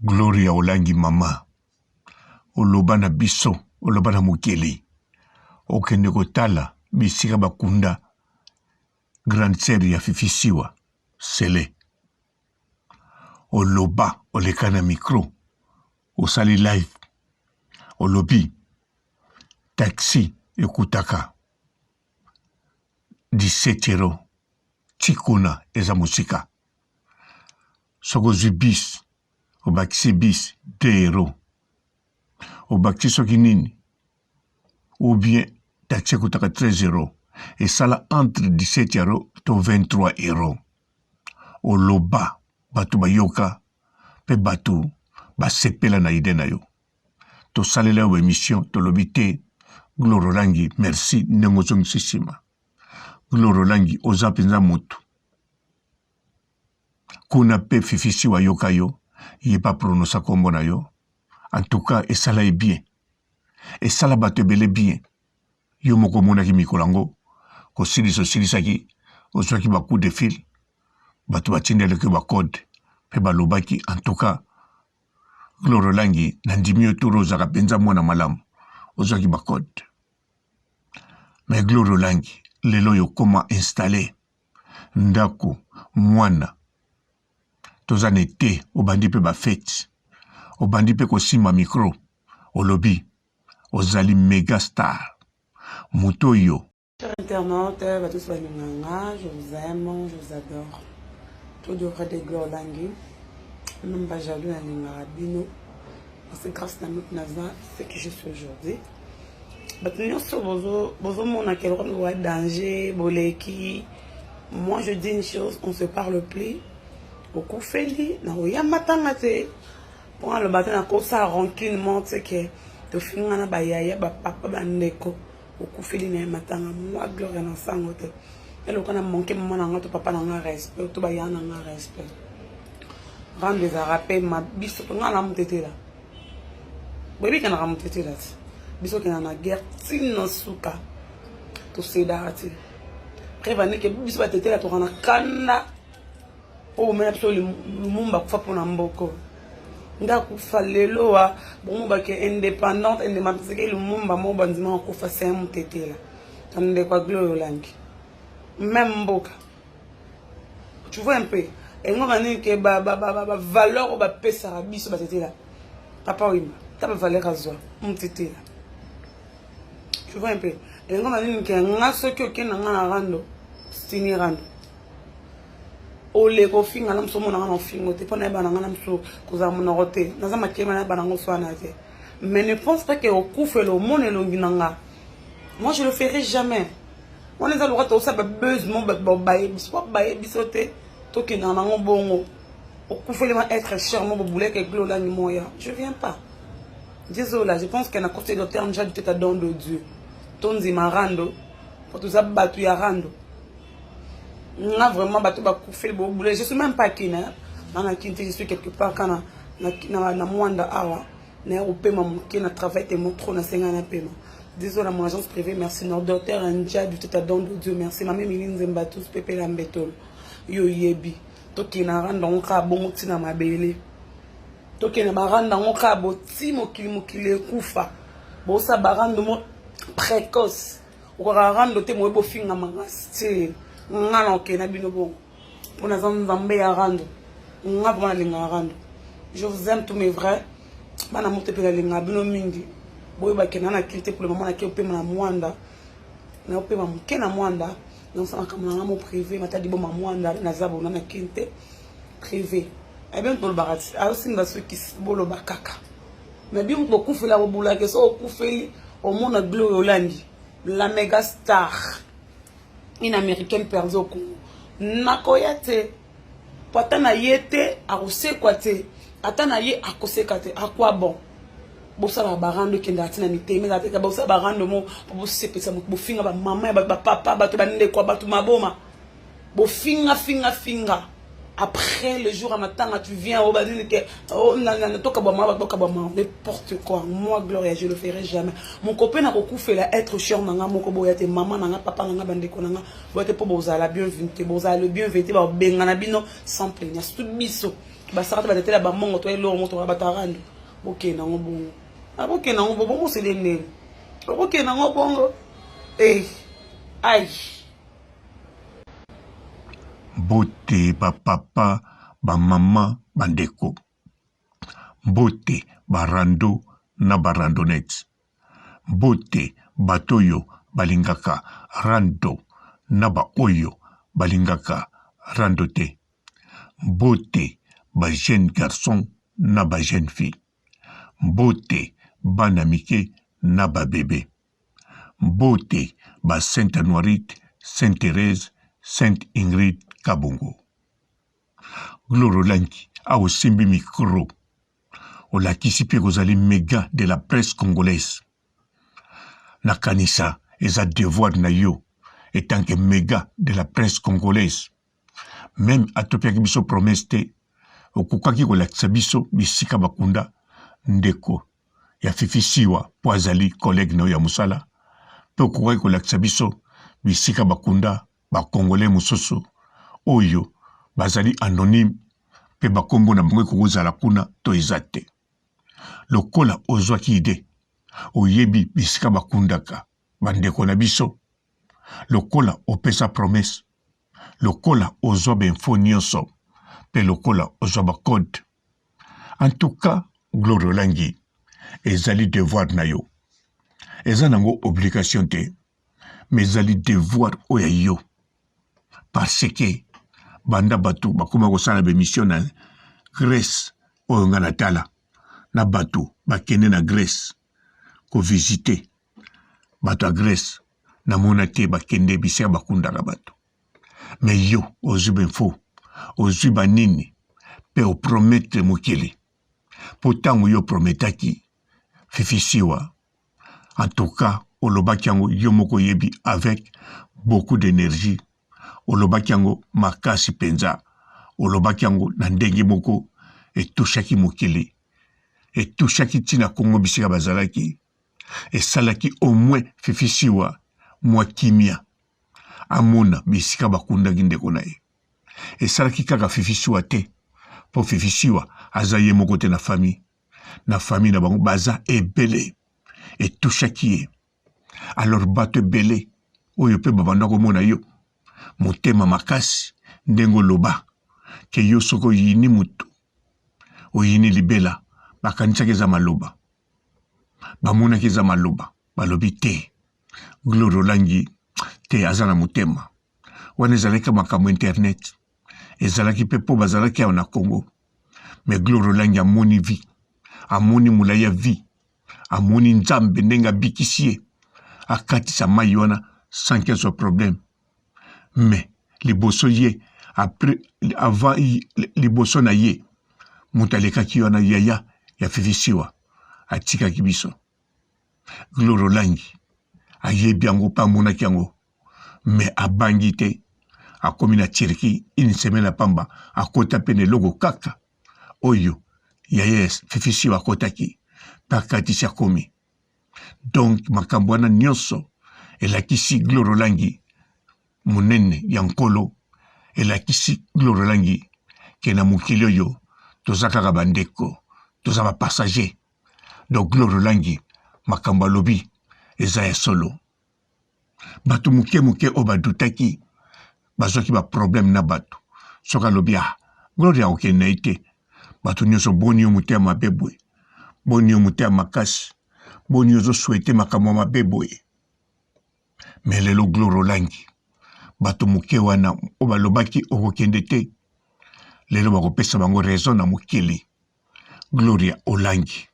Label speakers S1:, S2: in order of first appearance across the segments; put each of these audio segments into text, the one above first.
S1: Gloria Olangi mama. Olobana biso, olobana mukeli. Okende kotala, bisika bakunda. Grande série ya fifisiwa, sele. Oloba, olekana micro. Osali live. Olobi. Taxi, ekutaka. 17 euros. Chikuna, eza musika. Sokozwi bis. Obakisi bis, 2 euros. Obakisi soki nini. Ou bien, taxi ekutaka 13 euros. Et ça là entre 17 euros to 23 euros. Oloba, batu bayoka, pe batu, basepela na ide na yo. To salela ou émission, to lobite, Glorolangi, merci, nengozong sisima. Glorolangi, oza penza motu. Kuna pe fifisi wa yoka yo, ye pa pronosa kombo na yo. En tout cas, et ça là est bien. Et ça là batu bele bien. Yo moko mona ki mikolango. Ko silisaki, ozwaki ba coup de fil, batu batindeleki ba code, pe balobaki, en tout cas, Glorolangi, nandimi yo turo ozaka penza mwana malamu, ozwaki ba code. Mais Glorolangi, lelo yo koma installé, ndako, mwana, tozane te, obandi pe ba fête, obandi pe kosima micro, olobi, ozali méga star, muto yo.
S2: Chers internautes, tous je vous aime, je vous adore. Tout de vrai de Glorolangi, nous pas jaloux à l'Ingarabino. C'est grâce à notre Naza, ce que je suis aujourd'hui. Moi je dis une chose, on se parle plus. Au coup feli, na oya matangate. Pour le matin, na ko sa rancune monte que to finga na ba yaya ba papa ba ndeko. Okufeli na matanga moi Gloria na sangote elo kana manquer maman na to papa na respect to ba yana na respect rendre des rappels ma biso to ngana mutete la bebi kana ka mutete la biso kana na guerre tino suka to sedati prévenir que biso ba tete la to kana kana o mena biso lumumba kufa pona mboko ndakufa lelo wa bon ba ke indépendante parce que Lumumba mo bandima ko fa c'est un tetela tande kwa Glorolangi même mboka tu vois un peu et ngoma ni ke ba valeur ba pesa biso ba tetela papa wima ta ba valeur azwa mtetela tu vois un peu et ngoma ni ke ngaso ki okena ngana rando stini rando ole ko finga na msomo na ngana fingo te pona ba na ngana mso kuza monorote naza makema na ba na ngoso na te mais ne pense pas que au couffe le monde longi nanga moi je le ferai jamais on les a le droit de ça buzz mon baye biso baye bisote to ki na ngo bongo au couffe le être cher mon boulet que Glorolangi moya je viens pas désolé je pense qu'elle a côté de terme déjà du tête don de Dieu tonzi marando pour tout ça batu ya rando n'a vraiment battu bakufeli bobule je suis même pas kina na kinti je suis quelque part kana na mwanda awa na opema muke na travail te motro na senga na pema désolé à mon agence privée merci notre docteur Andia du tata don de Dieu merci mama Miline Zemba tous pepe la mbetolo yo yebi to kina randa onka bongo tina mabele to kina baranda onka boti mokili kufa bo sa barando mo précoce o rando te mo bo finga mangasti ngana okena bino bon on a nzambe ya rando ngapa na linga rando je vous aime tous mes vrais bana mote pe la linga bino mingi boy ba kena na kilite pour le moment na ki opema na mwanda na opema mukena mwanda donc ça comme na mo privé matadi bo mwanda na zabo na kinte privé et bien pour le barati a aussi nga ceux qui bolo bakaka mais bien ko kufela bo bula ke so kufeli au monde na Glorolangi la méga star une américaine perdue au Congo. Nakoyate, patana yete, akose kwate, atana ye akose kate, akwa bon. Bosa ba barando kenda atina mite, mais ateka bosa barando mo, bo sepesa mo, bo finga ba mama, ba papa, ba to ba nde kwa ba to maboma. Bo finga. Après le jour en attendant, tu viens au badin que oh n'importe quoi. Moi Gloria, je le ferai jamais. Mon copain n'a beaucoup fait la être cher nanga mon koboyate maman nanga papa nanga bandeko nanga boite po boza la bienvenue, boza le bienvenue ba benga na bino sans plaindre. Tout biso. basaka te batetela bamongo to eloko moto bato arando bokenda ngo bongo abokenda ngo bongo mosele nene bokenda ngo bongo ai
S1: Bote bapapa bamama bandeko bote barando na barandonete bote batoyo balingaka rando na baoyo balingaka rando te bote ba jeune garçon na ba jeune fille bote bana mike na ba bébé bote ba Sainte Noirite, Sainte Thérèse, Sainte Ingrid Kabongo. Gloro Lanki a osimbi micro olakisi mpe kozali méga de la presse congolaise. Nakanisa eza devoir na yo etant que méga de la presse congolaise. Même atopiaki biso promesse te okokaki kolakisa biso bisika bakunda ndeko ya fifisiwa po azali collègue na yo ya mosala mpe okokaki kolakisa biso bisika bakunda bakongole mosusu oyo bazali anonyme mpe bakombo na bango ekozala kuna to eza te. Lokola ozwaki ide oyebi bisika bakundaka bandeko na biso, lokola opesa promesse, lokola ozwa bainfo nyonso mpe lokola ozwa bacode. En tout cas, Gloro Olangi ezali devoir na yo, eza nango obligation te, mais ezali devoir oyo ya yo parce que banda bato bakoma kosala bemission na Grèce oyo nga na tala na bato bakende na Grèce kovisite bato ya Grèce namona te bakende bisika bakundaka bato, mais yo ozwi bainfo ozwi banini mpe oprometre mokili po ntango yo prometaki fifisiwa. En tout cas olobaki yango yo moko yebi avec beaucoup d'énergie, olobaki yango makasi penza, olobaki yango na ndenge moko etushaki mokili, etushaki ntina Kongo bisika bazalaki, esalaki au moins fifisiwa mwa kimia amona bisika bakundaki ndeko na ye, esalaki kaka fifisiwa te po fifisiwa aza ye moko te na famille na bango baza ebele etushaki ye. Alors bato ebele oyo mpe babanda komona yo motema makasi ndenge oloba ke yo soko oyini mutu oyini libela bakanisaki eza maloba bamonaki eza maloba balobi te Gloro Olangi te aza na motema wana ezalaki makambo internet ezalaki mpe mpo bazalaki awa na Congo, mais Gloro Olangi amoni vi amoni molai ya vi amoni nzambe ndenge abikisi ye akatisa mai wana sans qu'un soit problème. Mais liboso ye après avant liboso na ye moto alekaki wana yaya ya fifisiwa atikaki biso. Gloro Olangi ayebi yango mpe amonaki yango, mais abangi te akomi na Turquie une semaine apamba akota mpe na eloko kaka oyo yaya fifisiwa akotaki mpe akatisi akomi. Donc makambo wana nyonso elakisi Gloro Olangi munene ya nkolo, elakisi Gloro Olangi ke na mokili oyo toza kaka bandeko, toza bapassager. Donc Gloro Olangi makambo alobi eza ya solo. Bato moke oyo badutaki bazwaki baproblème na bato soki alobi Gloro akokende na ye te, bato nyonso boni yo motema mabe boye, boni yo motema makasi, boni ozoswete makambo mabe boye. Mais lelo Gloro Olangi bato moke wana oyo balobaki okokende te, lelo bakopesa bango raison na mokili. Gloro Olangi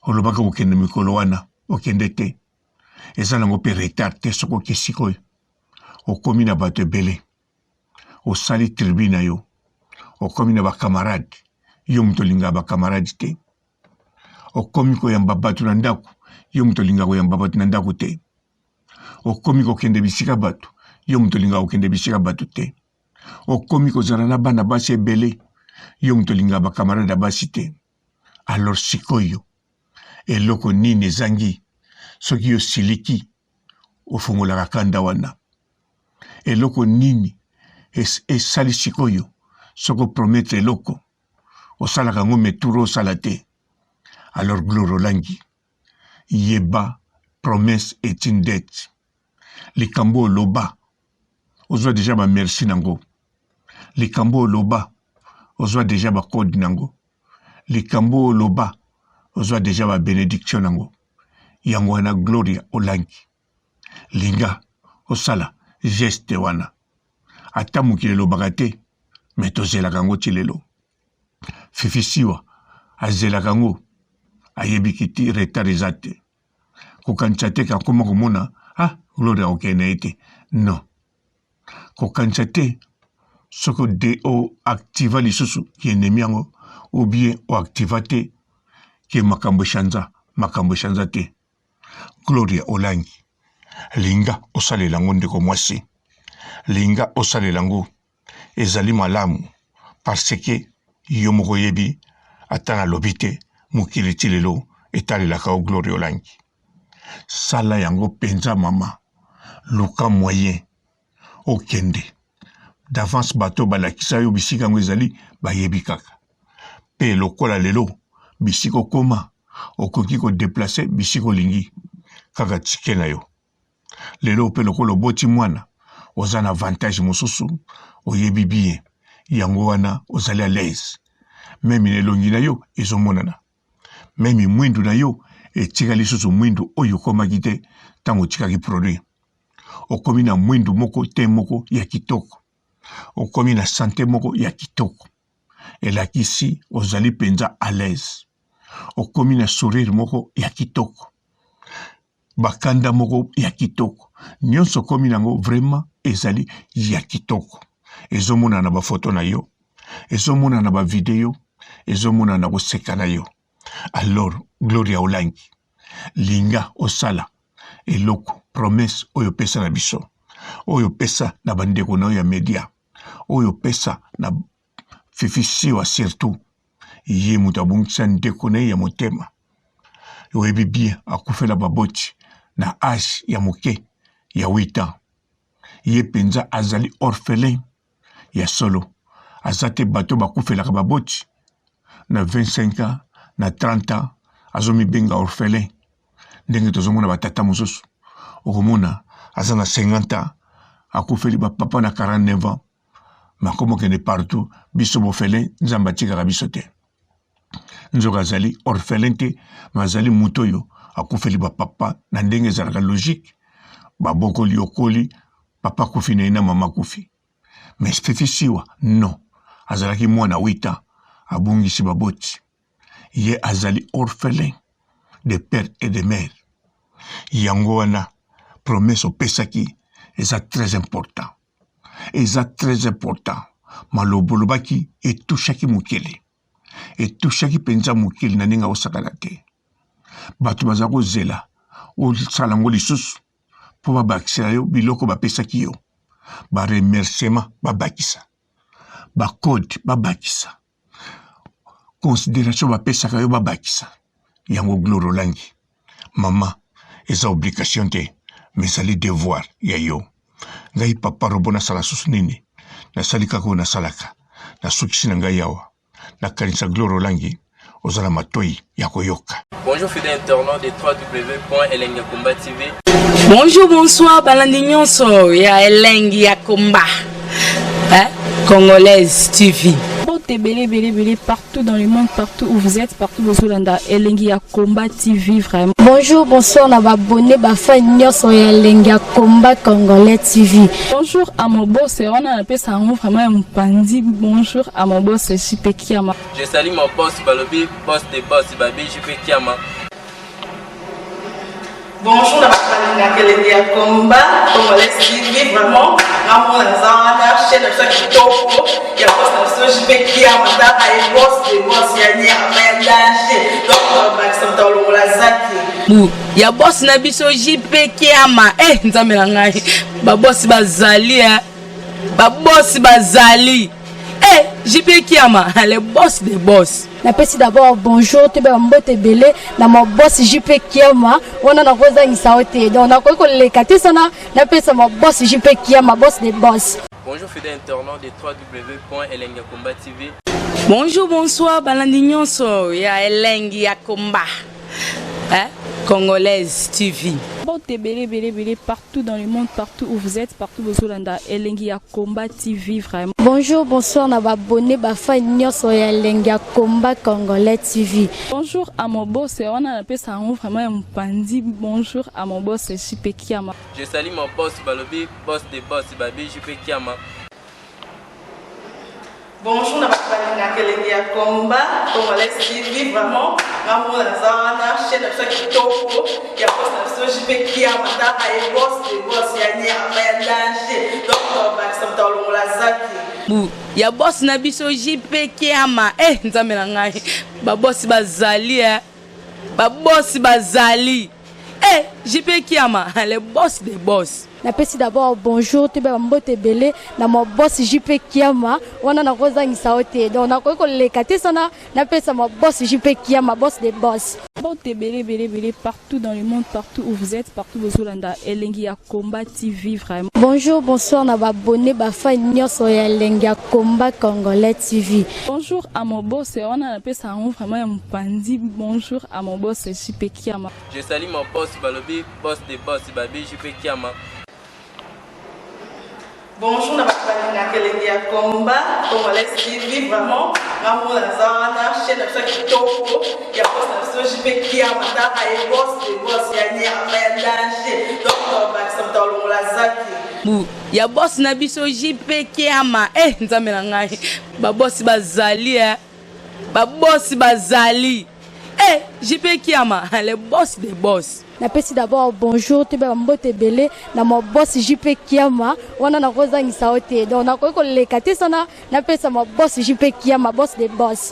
S1: olobaki okokende mikolo wana okende te, eza nango mpe retard te soko okesi koyo okomi na bato ebele, osali tribu na yo, okomi na bakamarade, yo moto olingaka bakamarade te, okomi koyamba bato na ndako, yo moto olingaka koyamba bato na ndako te, okomi kokende bisika bato, yo moto olingaka kokende bisika bato te, okomi kozala na bana basi ebele, yo moto olingaka bakamarade basi te. Alors sikoyo eloko nini ezangi soki yo siliki ofungolaka kanda wana? Eloko nini esali sikoyo soko promettre eloko osalaka yango meturo osala te. Alors gloire olangi yeba promesse est une dette. Likambo oloba ozwa déjà ba merci nango. Likambo oloba ozwa déjà ba code nango. Likambo oloba ozwa déjà ba bénédiction nango. Yango wana gloria olangi linga osala geste wana ata mokili elobaka te me tozelaka yango ti lelo. Fifisiwa azelaka yango ayebiki ti retard eza te. Kokanisa te kakoma komona gloria okende ye te. Non, kokanisa te soko de oactiva lisusu ki enemi yango ou bien oactiva te ki makambo eshanza te. Gloria olangi linga osalela yango ndeko mwasi, linga osalela yango ezali malamu parce que yo moko yebi ata nalobi te mokili ti lelo etalelaka o gloria olangi. Sala yango penza mama, luka moyen okende d'avance bato balakisa yo bisika yango ezali bayebi kaka. Pe lokola lelo bisika okoma okoki kodeplace bisika olingi kaka tike na yo. Lelo pe lokola oboti mwana oza na avantage mosusu oyebi bien yango wana ozali à l'aise. Memi nelongi na yo ezomonana, memi mwindu na yo etika lisusu mwindu oyo okomaki te ntango otikaki produit. Okomi na mwindu moko te moko ya kitoko, okomi na sante moko ya kitoko elakisi ozali penza à l'aise. Okomi na sourire moko ya kitoko, bakanda moko ya kitoko, nyonso komi nango vraiment ezali ya kitoko. Ezomona na ba photo na yo, ezomona na ba video, ezomona na koseka na yo. Alors gloria olangi linga osala eloko promesse oyo pesa na biso, oyo pesa na bandeko na ya media, oyo pesa na fifisiwa surtout ye mutu abungisa ndeko na ya motema. Oyebi bien akufela baboti na âge ya moke ya 8 ans. Ye penza azali orphelin ya solo. Azate bato bakufelaka baboti na 25 ans, na 30 ans, azomi benga orphelin. Ndenge tozomona batata mosusu. Okomona aza na 50 ans, akufeli ba papa na 49 ans. Makomo kende partout, biso bofelin, nzamba tika biso te. Nzoka azali orphelin te, mazali mutoyo akufeli ba papa na ndenge ezalaka logique. Babokoli okoli, papa kufi na ina mama kufi. Mais fifisiwa, non. Azalaki mwana 8 ans, abungisi baboti. Ye azali orphelin de père et de mère. Yango wana promesse opesaki eza très important. Eza très important. Malobolobaki etouchaki mukili. Etouchaki penza mukili na ninga osakala te. Bato bazako zela osala ngo lisusu po babakisa yo biloko bapesaki yo. Ba remerciement babakisa. Ba code babakisa. Considération bapesaka yo babakisa. Yango gloire olangi. Mama, eza obligation te, mais ali devoir ya yo. Ngai papa robo na sala susu nini. Na sali kako na salaka. Na sukisi na ngai yawa. Na kanisa gloire olangi. Ozala matoi ya koyoka.
S3: Bonjour fidèles internautes de www.elengiakomba TV.
S2: Bonjour, bonsoir, balandi nyonso ya Elengi ya Komba. Congolaise TV.
S4: Belé partout dans le monde, partout où vous êtes, partout où vous êtes, Elengi ya Komba TV vraiment.
S5: Bonjour, bonsoir, on va abonner ba fan nyonso ya Elengi ya Komba Congolais TV.
S4: Bonjour à mon boss, on a appelé ça vraiment un pandi. Bonjour à mon boss JP Kiama.
S3: Je salue mon boss Balobi, boss des boss Babi JP Kiama.
S2: Bonjour, la Elengi ya Komba Congolais TV vraiment. Ramon Lazana, chaîne de chaque topo, il y a pas de JP Kiama, et boss des boss, il y a un danger. Donc, on va s'entendre au Lazaki.
S6: Ya boss na biso JP Kiama nzambe na ngai ba boss bazali ba boss bazali JP Kiama le boss des boss.
S5: Napesi d'abord bonjour te ba mbote belé na mon boss JP Kiama wana na kozangisa ote donc na ko lekate sana napesa mon boss JP Kiama boss des boss.
S3: Bonjour Bonjour fidèles internautes de www.elengiakomba TV.
S6: Bonjour, bonsoir, balandi nyonso ya Elengi ya Komba. Congolaise TV.
S4: Bon, belé, partout dans le monde, partout où vous êtes, partout où vous êtes, Elengi ya Komba TV, vraiment.
S5: Bonjour, bonsoir, na abonné bafa nyonso ya Elengi ya Komba Congolais TV.
S4: Bonjour à mon boss, on a appelé ça vraiment un pandi. Bonjour à mon boss, JP Kiama.
S3: Je salue mon boss Balobi, boss des boss, Babi JP Kiama.
S6: Bonjour, na Elengi ya Komba Congolais TV, vraiment. Maman Lazana, chaîne de chaque topo, il y a pas de JP Kiama, et boss des boss, il y a ni à danger. Donc, on va se mettre dans la zaki. Ya boss na biso JP Kiama. Nzambe na ngai. Ba boss bazali Ba boss bazali. JP Kiama, le boss des boss.
S5: Napesi d'abord bonjour, tu peux mbote belé na mon boss JP Kiama, wana na kozangisa ote. Donc na ko lekate sana, napesa mon boss JP Kiama, boss des boss.
S4: Bon, belé, partout dans le monde, partout où vous êtes, partout où vous êtes, Elengi ya Komba TV, vraiment.
S5: Bonjour, bonsoir, na abonné bafa nyonso ya Elengi ya Komba Congolais TV.
S4: Bonjour à mon boss, on a appelé ça vraiment un pandi. Bonjour à mon boss, JP Kiama.
S3: Je salue mon boss Balobi, boss des boss, Babi JP Kiama.
S6: Bonjour, na Elengi ya Komba Congolais TV, vraiment. Maman Lazana, chaîne de chaque topo, il y a pas de JP Kiama, et boss des boss, il y a ni à danger. Donc, on va se mettre dans la zaki. Ya boss na biso JP Kiama. Nzambe na ngai. Ba boss bazali Ba boss bazali. JP Kiama, le boss des boss.
S5: Napesi d'abord bonjour, tu peux mbote belé na mon boss JP Kiama, wana na kozangisa ote. Donc na ko lekate sana, napesa mon boss JP Kiama, boss des boss.